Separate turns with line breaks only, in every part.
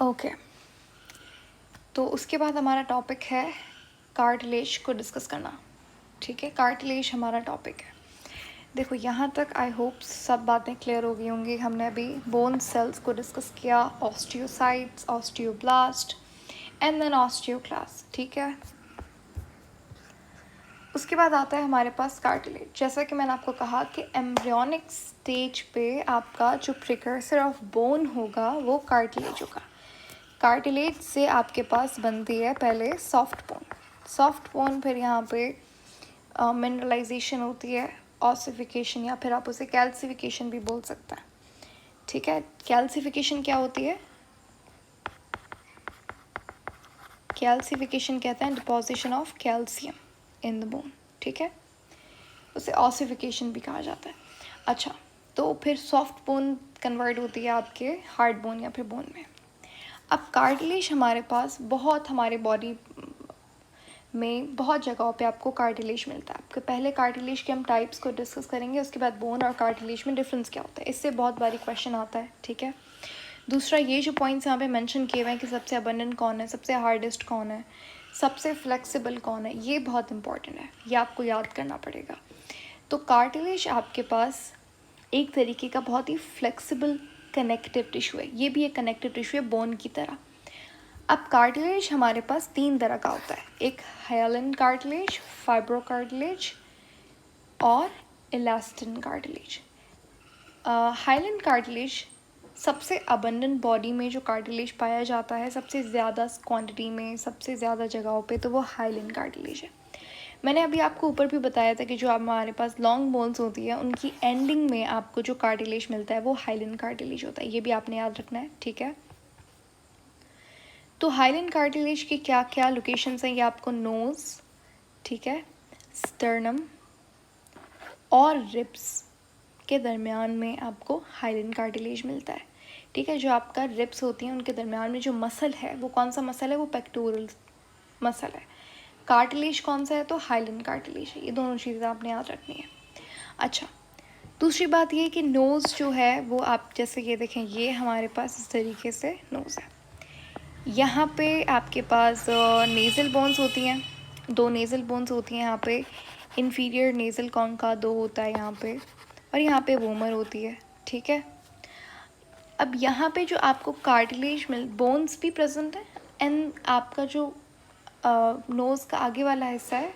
Okay, तो उसके बाद हमारा टॉपिक है कार्टिलेज को डिस्कस करना। ठीक है, कार्टिलेज हमारा टॉपिक है। देखो यहाँ तक आई होप सब बातें क्लियर हो गई होंगी। हमने अभी बोन सेल्स को डिस्कस किया, osteocytes, osteoblast and then osteoclast. ठीक है, उसके बाद आता है हमारे पास कार्टिलेज। जैसा कि मैंने आपको कहा कि एम्ब्रियोनिक स्टेज पे आपका जो प्रिकर्सर ऑफ बोन होगा वो कार्टिलेज होगा। कार्टिलेज से आपके पास बनती है पहले सॉफ्ट बोन। सॉफ्ट बोन फिर यहाँ पे मिनरलाइजेशन होती है, ऑसिफिकेशन, या फिर आप उसे कैल्सिफिकेशन भी बोल सकते हैं। ठीक है, कैल्सिफिकेशन क्या होती है? कैल्सिफिकेशन कहते हैं deposition of calcium in the bone. ठीक है, उसे ऑसिफिकेशन भी कहा जाता है। अच्छा, तो फिर सॉफ्ट बोन कन्वर्ट होती है आपके हार्ड बोन या फिर बोन में। अब कार्टिलेज हमारे पास बहुत, हमारे बॉडी में बहुत जगहों पे आपको कार्टिलेज मिलता है। आपके पहले कार्टिलेज के हम टाइप्स को डिस्कस करेंगे, उसके बाद बोन और कार्टिलेज में डिफरेंस क्या होता है, इससे बहुत बारी क्वेश्चन आता है। ठीक है, दूसरा ये जो पॉइंट्स यहाँ पे मेंशन किए हुए हैं कि सबसे अबंडेंट कौन है, सबसे हार्डेस्ट कौन है, सबसे फ्लेक्सिबल कौन है, ये बहुत इंपॉर्टेंट है, ये आपको याद करना पड़ेगा। तो कार्टिलेज आपके पास एक तरीके का बहुत ही फ्लेक्सिबल कनेक्टिव टिश्यू है, ये भी एक कनेक्टिव टिश्यू है बोन की तरह। अब कार्टिलेज हमारे पास 3 तरह का होता है, एक हाइलिन कार्टिलेज, फाइब्रो कार्टिलेज और इलास्टिन कार्टिलेज। हाइलिन कार्टिलेज सबसे अबंडेंट बॉडी में जो कार्टिलेज पाया जाता है सबसे ज़्यादा क्वांटिटी में, सबसे ज़्यादा जगहों पे, तो वो हाइलिन कार्टिलेज है। मैंने अभी आपको ऊपर भी बताया था कि जो हमारे पास लॉन्ग बोन्स होती है उनकी एंडिंग में आपको जो कार्टिलेज मिलता है वो हाइलिन कार्टिलेज होता है, ये भी आपने याद रखना है। ठीक है, तो हाइलिन कार्टिलेज की क्या क्या लोकेशंस हैं, ये आपको नोज़, ठीक है, स्टर्नम और रिब्स के दरमियान में आपको हाइलिन कार्टिलेज मिलता है। ठीक है, जो आपका रिब्स होती हैं उनके दरमियान में जो मसल है वो कौन सा मसल है, वो पेक्टोरल मसल है। कार्टिलेज कौन सा है, तो हाइलिन कार्टिलेज है। ये दोनों चीज़ें आपने याद रखनी है। अच्छा, दूसरी बात ये कि नोज़ जो है वो आप जैसे ये देखें, ये हमारे पास इस तरीके से नोज़ है। यहाँ पे आपके पास नेज़ल बोन्स होती हैं, 2 नेज़ल बोन्स होती हैं यहाँ पे। इन्फीरियर नेज़ल कॉन्का 2 होता है यहाँ पे, और यहाँ पे वोमर होती है। ठीक है, अब यहाँ पे जो आपको कार्टिलेज बोन्स भी प्रेजेंट है, एंड आपका जो नोज़ का आगे वाला हिस्सा है,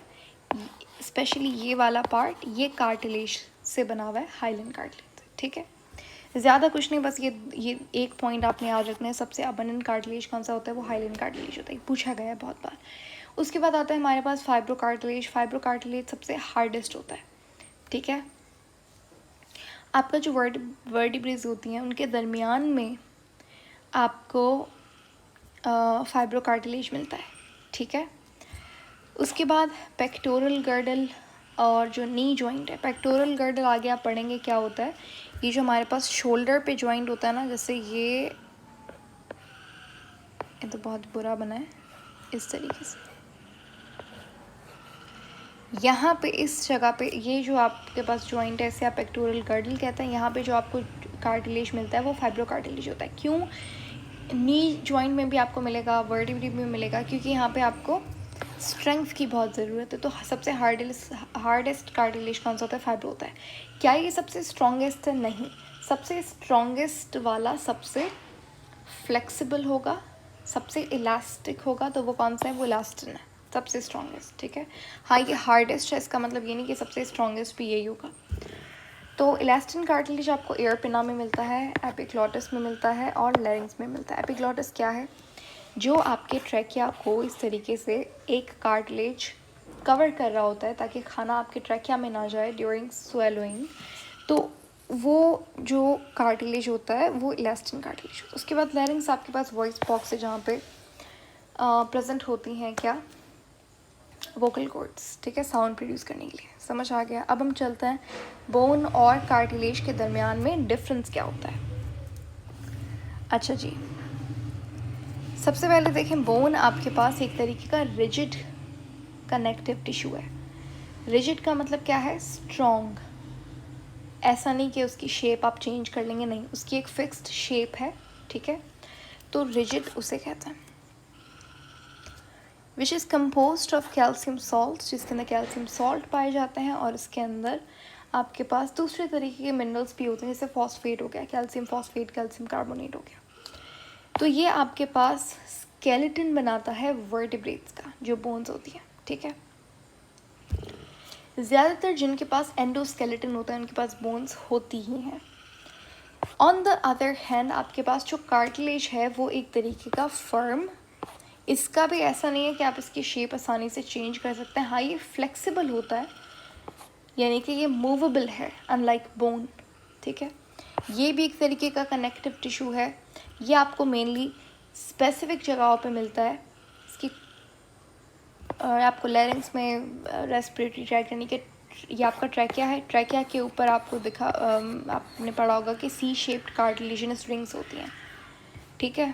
स्पेशली ये वाला पार्ट, ये कार्टिलेज से बना हुआ है, हाइलिन कार्टिलेज। ठीक है, ज़्यादा कुछ नहीं, बस ये एक पॉइंट आपने याद रखना है, सबसे अबंडेंट कार्टिलेज कौन सा होता है, वो हाइलिन कार्टिलेज होता है, पूछा गया है बहुत बार। उसके बाद आता है हमारे पास फाइब्रो कार्टिलेज। फाइब्रो कार्टिलेज सबसे हार्डेस्ट होता है। ठीक है, आपका जो वर्टिब्रेज होती हैं उनके दरमियान में आपको फाइब्रो कार्टिलेज मिलता है। ठीक है, उसके बाद पेक्टोरल गर्डल और जो नी जॉइंट है, पेक्टोरल गर्डल आगे आप पढ़ेंगे क्या होता है। ये जो हमारे पास शोल्डर पे जॉइंट होता है ना, जैसे ये तो बहुत बुरा बना है, इस तरीके से यहाँ पे इस जगह पे ये जो आपके पास जॉइंट है, इसे आप पेक्टोरल गर्डल कहते हैं। यहाँ पे जो आपको कार्टिलेज मिलता है वो फाइब्रो कार्टिलेज होता है। क्यों? नी जॉइंट में भी आपको मिलेगा, वर्टिब्रे में मिलेगा, क्योंकि यहाँ पे आपको स्ट्रेंथ की बहुत ज़रूरत है। तो सबसे हार्डेस्ट कार्टिलेज कौन सा होता है, फाइब्रो होता है। क्या ये सबसे स्ट्रॉन्गेस्ट है? नहीं, सबसे स्ट्रॉन्गेस्ट वाला सबसे फ्लेक्सिबल होगा, सबसे इलास्टिक होगा, तो वो कौन सा है, वो इलास्टिन है, सबसे स्ट्रॉन्गेस्ट। ठीक है, हाँ ये हार्डेस्ट है, इसका मतलब ये नहीं कि सबसे स्ट्रॉन्गेस्ट भी यही होगा। तो इलास्टिन कार्टिलेज आपको एयर पिना में मिलता है, एपिग्लॉटिस में मिलता है और लैरिंग्स में मिलता है। एपिग्लॉटिस क्या है, जो आपके ट्रैकिया को इस तरीके से एक कार्टिलेज कवर कर रहा होता है ताकि खाना आपके ट्रैकिया में ना जाए ड्यूरिंग स्वेलोइंग, तो वो जो कार्टिलेज होता है वो इलास्टिन कार्टिलेज होता है। उसके बाद लैरिंग्स आपके पास वॉइस बॉक्स है जहाँ पे प्रेजेंट होती हैं क्या, वोकल कॉर्ड्स। ठीक है, साउंड प्रोड्यूस करने के लिए। समझ आ गया। अब हम चलते हैं बोन और कार्टिलेज के दरमियान में डिफरेंस क्या होता है। अच्छा जी, सबसे पहले देखें, बोन आपके पास एक तरीके का रिजिड कनेक्टिव टिश्यू है। रिजिड का मतलब क्या है, स्ट्रॉन्ग। ऐसा नहीं कि उसकी शेप आप चेंज कर लेंगे, नहीं, उसकी एक फिक्स्ड शेप है। ठीक है, तो रिजिड उसे कहते हैं, which is composed of calcium salt, जिसके अंदर कैल्शियम सॉल्ट पाए जाते हैं और इसके अंदर आपके पास दूसरे तरीके के मिनरल्स भी होते हैं, जैसे फॉस्फेट हो गया, कैल्शियम फॉस्फेट, कैल्शियम कार्बोनेट हो गया। तो ये आपके पास स्केलेटन बनाता है वर्टिब्रेट्स का, जो बोन्स होती है, ठीक है। ज़्यादातर जिनके पास एंडोस्केलेटन होता है उनके पास बोन्स होती ही हैं। ऑन द अदर हैंड आपके पास जो कार्टिलेज है वो एक तरीके का फर्म, इसका भी ऐसा नहीं है कि आप इसकी शेप आसानी से चेंज कर सकते हैं। हाँ, ये फ्लेक्सिबल होता है, यानी कि ये मूवेबल है, अनलाइक बोन, ठीक है। ये भी एक तरीके का कनेक्टिव टिश्यू है। ये आपको मेनली स्पेसिफिक जगहों पे मिलता है। इसकी आपको लैरिंक्स में रेस्पिरेटरी ट्रैक, यानी कि ये आपका ट्रैकिया है, ट्रैकिया के ऊपर आपको आपने पढ़ा होगा कि सी शेप्ड कार्टिलेजिनस रिंग्स होती हैं, ठीक है।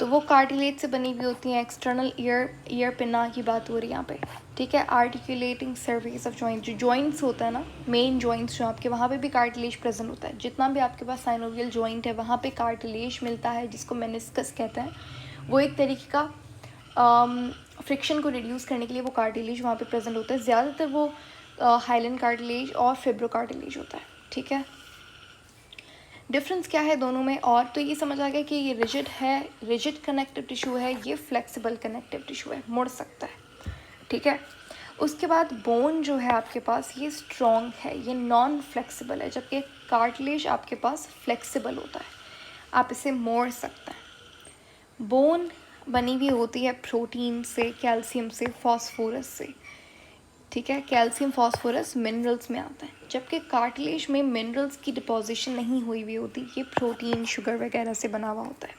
तो वो कार्टिलेज से बनी हुई होती हैं। एक्सटर्नल ईयर पिना की बात हो रही है यहाँ पे, ठीक है। आर्टिकुलेटिंग सर्फेस ऑफ जॉइंट, जो जॉइंट्स होता है ना, मेन जॉइंट्स जो आपके, वहाँ पे भी कार्टिलेज प्रेजेंट होता है। जितना भी आपके पास साइनोवियल जॉइंट है वहाँ पे कार्टिलेज मिलता है, जिसको मेनिस्कस कहते हैं। वो एक तरीके का फ्रिक्शन को रिड्यूस करने के लिए वो कार्टिलेज वहाँ पे प्रेजेंट होता है। ज़्यादातर वो हाइलन कार्टिलेज और फिब्रो कार्टिलेज होता है, ठीक है। डिफरेंस क्या है दोनों में, और तो ये समझ आ गया कि ये रिजिड है, रिजिड कनेक्टिव टिश्यू है, ये फ्लेक्सिबल कनेक्टिव टिश्यू है, मुड़ सकता है, ठीक है। उसके बाद बोन जो है आपके पास ये स्ट्रॉन्ग है, ये नॉन फ्लेक्सिबल है, जबकि कार्टिलेज आपके पास फ्लेक्सिबल होता है, आप इसे मोड़ सकते हैं। बोन बनी हुई होती है प्रोटीन से, कैल्शियम से, फॉस्फोरस से, ठीक है। कैल्शियम फॉस्फोरस मिनरल्स में आता है, जबकि कार्टिलेज में मिनरल्स की डिपोजिशन नहीं हुई हुई होती, ये प्रोटीन, शुगर वगैरह से बना हुआ होता है।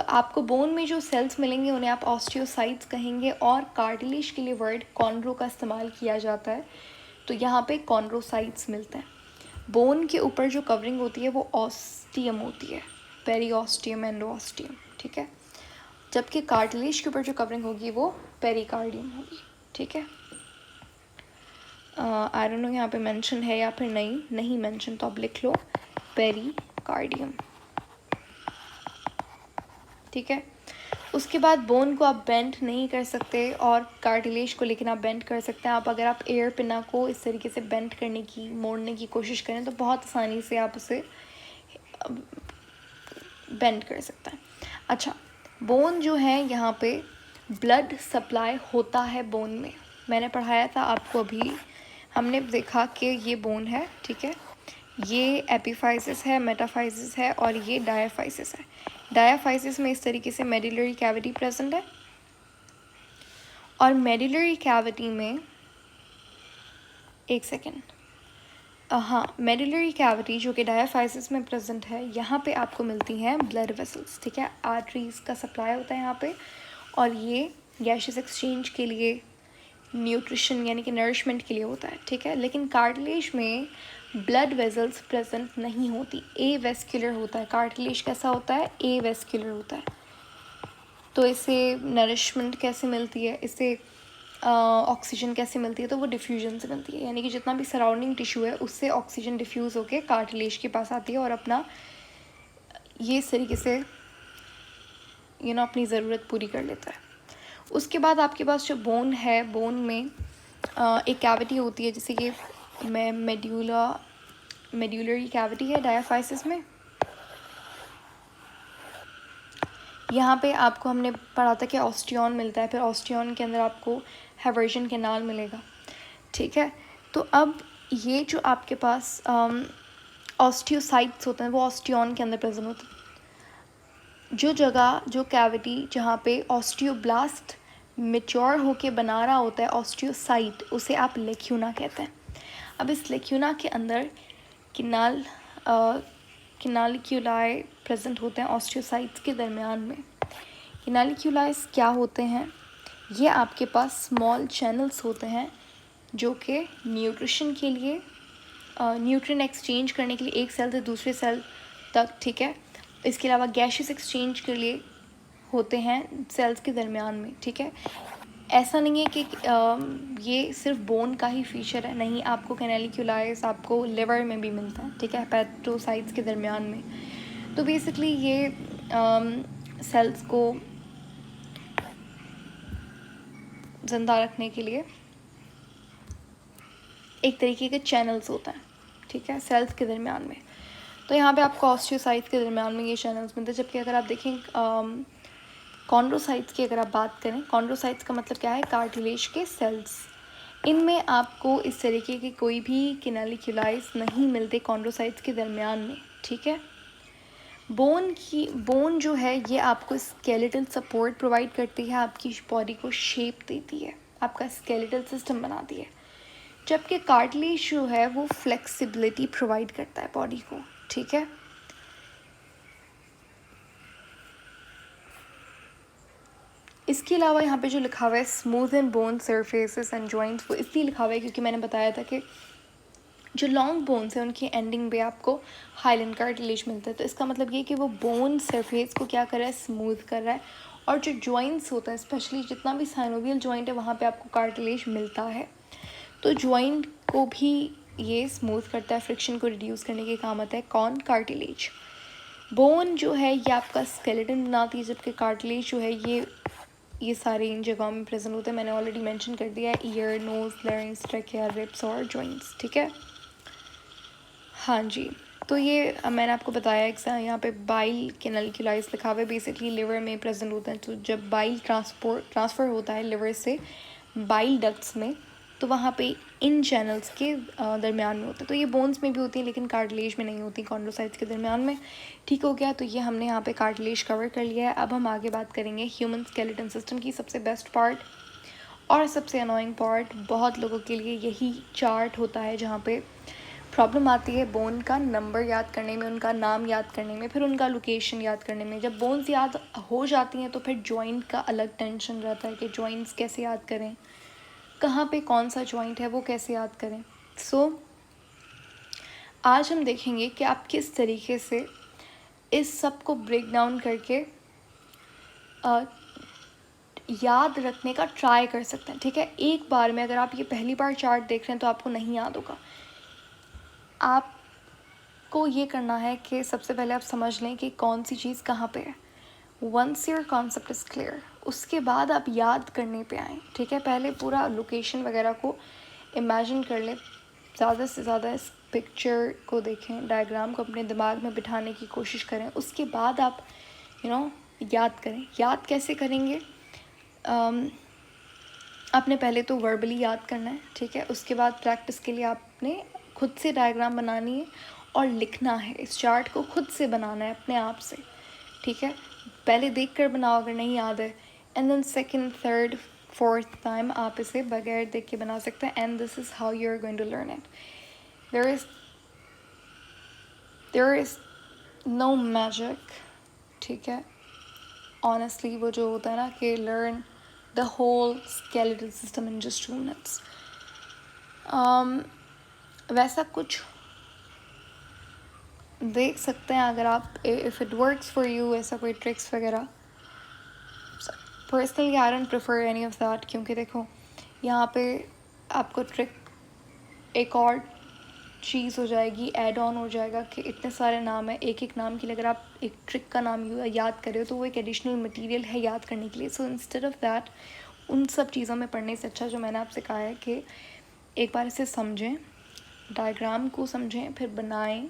आपको बोन में जो सेल्स मिलेंगे उन्हें आप ऑस्टियोसाइट्स कहेंगे, और कार्टिलेज के लिए वर्ड कॉन्ड्रो का इस्तेमाल किया जाता है, तो यहाँ पे कॉन्ड्रोसाइट्स मिलते हैं। बोन के ऊपर जो कवरिंग होती है वो ऑस्टियम होती है, पेरीऑस्टियम, एंडोऑस्टियम, ठीक है। जबकि कार्टिलेज के ऊपर जो कवरिंग होगी वो पेरिकार्डियम होगी, ठीक है। आई डोंट नो यहाँ पे मेंशन है या फिर नहीं मेंशन, तो आप लिख लो पेरिकार्डियम, ठीक है। उसके बाद बोन को आप बेंड नहीं कर सकते और कार्टिलेज को लेकिन आप बेंड कर सकते हैं। आप अगर आप एयर पिना को इस तरीके से बेंड करने की, मोड़ने की कोशिश करें तो बहुत आसानी से आप उसे बेंड कर सकते हैं। अच्छा, बोन जो है यहाँ पे ब्लड सप्लाई होता है बोन में, मैंने पढ़ाया था आपको अभी, हमने देखा कि ये बोन है, ठीक है। ये एपिफाइसिस है, मेटाफाइसिस है और ये डायाफाइसिस है। डायाफाइसिस में इस तरीके से मेडुलरी कैविटी प्रेजेंट है, और मेडुलरी कैविटी में एक सेकेंड, हाँ, मेडुलरी कैविटी जो कि डायाफाइसिस में प्रेजेंट है, यहाँ पे आपको मिलती हैं ब्लड वेसल्स, ठीक है। आर्टरीज का सप्लाई होता है यहाँ पे, और ये गैशियस एक्सचेंज के लिए, न्यूट्रिशन यानी कि नरिशमेंट के लिए होता है, ठीक है। लेकिन कार्टिलेज में ब्लड वेसल्स प्रेजेंट नहीं होती, ए वेस्कुलर होता है। कार्टिलेज कैसा होता है, ए वेस्कुलर होता है। तो इसे नरिशमेंट कैसे मिलती है, इसे ऑक्सीजन कैसे मिलती है, तो वो डिफ्यूजन से मिलती है, यानी कि जितना भी सराउंडिंग टिश्यू है उससे ऑक्सीजन डिफ्यूज़ होकर कार्टिलेज के पास आती है और अपना ये इस तरीके से अपनी ज़रूरत पूरी कर लेता है। उसके बाद आपके पास जो बोन है, बोन में एक कैविटी होती है, जैसे कि मेड्यूलरी कैविटी है डायाफाइसिस में। यहाँ पे आपको हमने पढ़ा था कि ऑस्टियन मिलता है, फिर ऑस्टियन के अंदर आपको हैवर्जन कैनाल मिलेगा, ठीक है। तो अब ये जो आपके पास ऑस्टियोसाइट्स होते हैं वो ऑस्टियन के अंदर प्रेजेंट होते हैं। जो जगह, जो कैविटी जहाँ पे ऑस्टियोब्लास्ट मेच्योर होके बना रहा होता है ऑस्टियोसाइट, उसे आप लेक्यूना कहते हैं। अब इस लेक्यूना के अंदर किनालिक्यूलाई प्रेजेंट होते हैं ऑस्टियोसाइट्स के दरमियान में। किनालिक्यूलाइस क्या होते हैं, ये आपके पास स्मॉल चैनल्स होते हैं जो कि न्यूट्रिशन के लिए, न्यूट्रिएंट एक्सचेंज करने के लिए एक सेल से दूसरे सेल तक, ठीक है। इसके अलावा गैशियस एक्सचेंज के लिए होते हैं सेल्स के दरमियान में, ठीक है। ऐसा नहीं है कि ये सिर्फ बोन का ही फीचर है, नहीं, आपको कैनेलिकुलाइज आपको लिवर में भी मिलता है, ठीक है, हेपेटोसाइट्स के दरमियान में। तो बेसिकली ये सेल्स को ज़िंदा रखने के लिए एक तरीके के चैनल्स होते हैं, ठीक है, सेल्स के दरमियान में। तो यहाँ पे आपको ऑस्टियोसाइट्स के दरमियान में ये चैनल्स मिलते हैं। जबकि अगर आप देखें कॉन्ड्रोसाइट्स की अगर आप बात करें, कॉन्ड्रोसाइट्स का मतलब क्या है, कार्टिलेज के सेल्स। इनमें आपको इस तरीके के कोई भी कैनालिकुलाइज नहीं मिलते कॉन्ड्रोसाइट्स के दरमियान में, ठीक है। बोन जो है ये आपको स्केलेटल सपोर्ट प्रोवाइड करती है, आपकी बॉडी को शेप देती है, आपका स्केलेटल सिस्टम बनाती है। जबकि कार्टिलेज जो है वो फ्लेक्सिबिलिटी प्रोवाइड करता है बॉडी को, ठीक है। इसके अलावा यहाँ पे जो लिखा हुआ है smooth and bone surfaces and joints, वो इसलिए लिखा हुआ है क्योंकि मैंने बताया था कि जो लॉन्ग बोन्स हैं उनकी एंडिंग पे आपको हाइलैंड कार्टिलेज मिलता है। तो इसका मतलब ये कि वो बोन सरफेस को क्या कर रहा है, स्मूथ कर रहा है। और जो जॉइंट्स होते हैं, स्पेशली जितना भी साइनोवियल जॉइंट है वहाँ पे आपको कार्टिलेज मिलता है। तो जॉइंट को भी ये स्मूथ करता है, फ्रिक्शन को रिड्यूस करने के काम आता है कौन, कार्टिलेज। बोन जो है ये आपका स्केलेटन बनाती है, जबकि कार्टिलेज जो है ये सारे इन जगहों में प्रेजेंट होते हैं। मैंने ऑलरेडी मेंशन कर दिया है, ear, nose, larynx, trachea, ribs और जॉइंट्स, ठीक है। हाँ जी, तो ये मैंने आपको बताया एग्जाम यहाँ पे बाइल कैनालिकुलाइज लिखा हुआ है, बेसिकली लिवर में प्रेजेंट होता है। तो जब बाइल ट्रांसफ़र होता है लिवर से बाइल डक्ट्स में, तो वहाँ पे इन चैनल्स के दरमियान में होता है। तो ये बोन्स में भी होती है लेकिन कार्टिलेज में नहीं होती, कॉन्ड्रोसाइट्स के दरमियान में, ठीक हो गया। तो ये हमने यहाँ पे कार्टिलेज कवर कर लिया है। अब हम आगे बात करेंगे ह्यूमन स्केलेटन सिस्टम की सबसे बेस्ट पार्ट और सबसे अनोइंग पार्ट। बहुत लोगों के लिए यही चार्ट होता है जहाँ पे प्रॉब्लम आती है बोन का नंबर याद करने में, उनका नाम याद करने में, फिर उनका लोकेशन याद करने में। जब बोन्स याद हो जाती हैं तो फिर जॉइंट का अलग टेंशन रहता है कि जॉइंट्स कैसे याद करें, कहाँ पे कौन सा जॉइंट है वो कैसे याद करें। आज हम देखेंगे कि आप किस तरीके से इस सब को ब्रेक डाउन करके याद रखने का ट्राई कर सकते हैं, ठीक है। एक बार में अगर आप ये पहली बार चार्ट देख रहे हैं तो आपको नहीं याद होगा। आपको ये करना है कि सबसे पहले आप समझ लें कि कौन सी चीज़ कहाँ पे है। Once your concept is clear, उसके बाद आप याद करने पे आएँ, ठीक है। पहले पूरा लोकेशन वगैरह को इमेजिन कर लें, ज़्यादा से ज़्यादा इस पिक्चर को देखें, डायग्राम को अपने दिमाग में बिठाने की कोशिश करें। उसके बाद आप याद करें। याद कैसे करेंगे, आपने पहले तो वर्बली याद करना है, ठीक है। उसके बाद प्रैक्टिस के लिए आपने खुद से डायग्राम बनानी है और लिखना है। इस चार्ट को खुद से बनाना है अपने आप से, ठीक है। पहले देख कर बनाओ अगर नहीं याद है, and then second, third, fourth time आप इसे बगैर देख के बना सकते हैं। And this is how you are going to learn it. There is no magic, ठीक है। ऑनेस्टली वो जो होता है ना कि learn the whole skeletal system in just 2 minutes, वैसा कुछ देख सकते हैं अगर आप, if it works for you, ऐसा कोई ट्रिक्स वगैरह। Personally I don't prefer any of that, क्योंकि देखो यहाँ पे आपको ट्रिक एक और चीज़ हो जाएगी, ऐड ऑन हो जाएगा कि इतने सारे नाम है, एक एक नाम के लिए अगर आप एक ट्रिक का नाम याद करें तो वो एक एडिशनल मटेरियल है याद करने के लिए। सो इंस्टेड ऑफ दैट, उन सब चीज़ों में पढ़ने से अच्छा जो मैंने आपसे कहा है कि एक बार इसे समझें, डायग्राम को समझें, फिर बनाएं,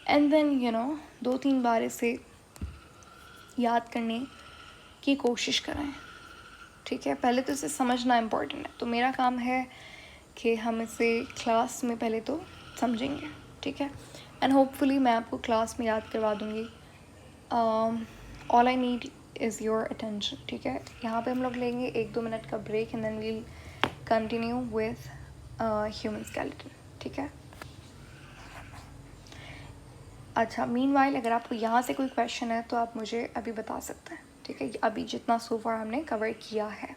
एंड देन 2-3 बार इसे याद करने की कोशिश करें, ठीक है। पहले तो इसे समझना इम्पोर्टेंट है। तो मेरा काम है कि हम इसे क्लास में पहले तो समझेंगे, ठीक है। एंड होपफुली मैं आपको क्लास में याद करवा दूँगी। All I need is your attention, ठीक है। यहाँ पे हम लोग लेंगे 1-2 मिनट का break and then we'll continue with human skeleton, ठीक है। अच्छा, मीनवाइल अगर आपको यहाँ से कोई क्वेश्चन है तो आप मुझे अभी बता सकते हैं, ठीक है। अभी जितना सो फार हमने कवर किया है।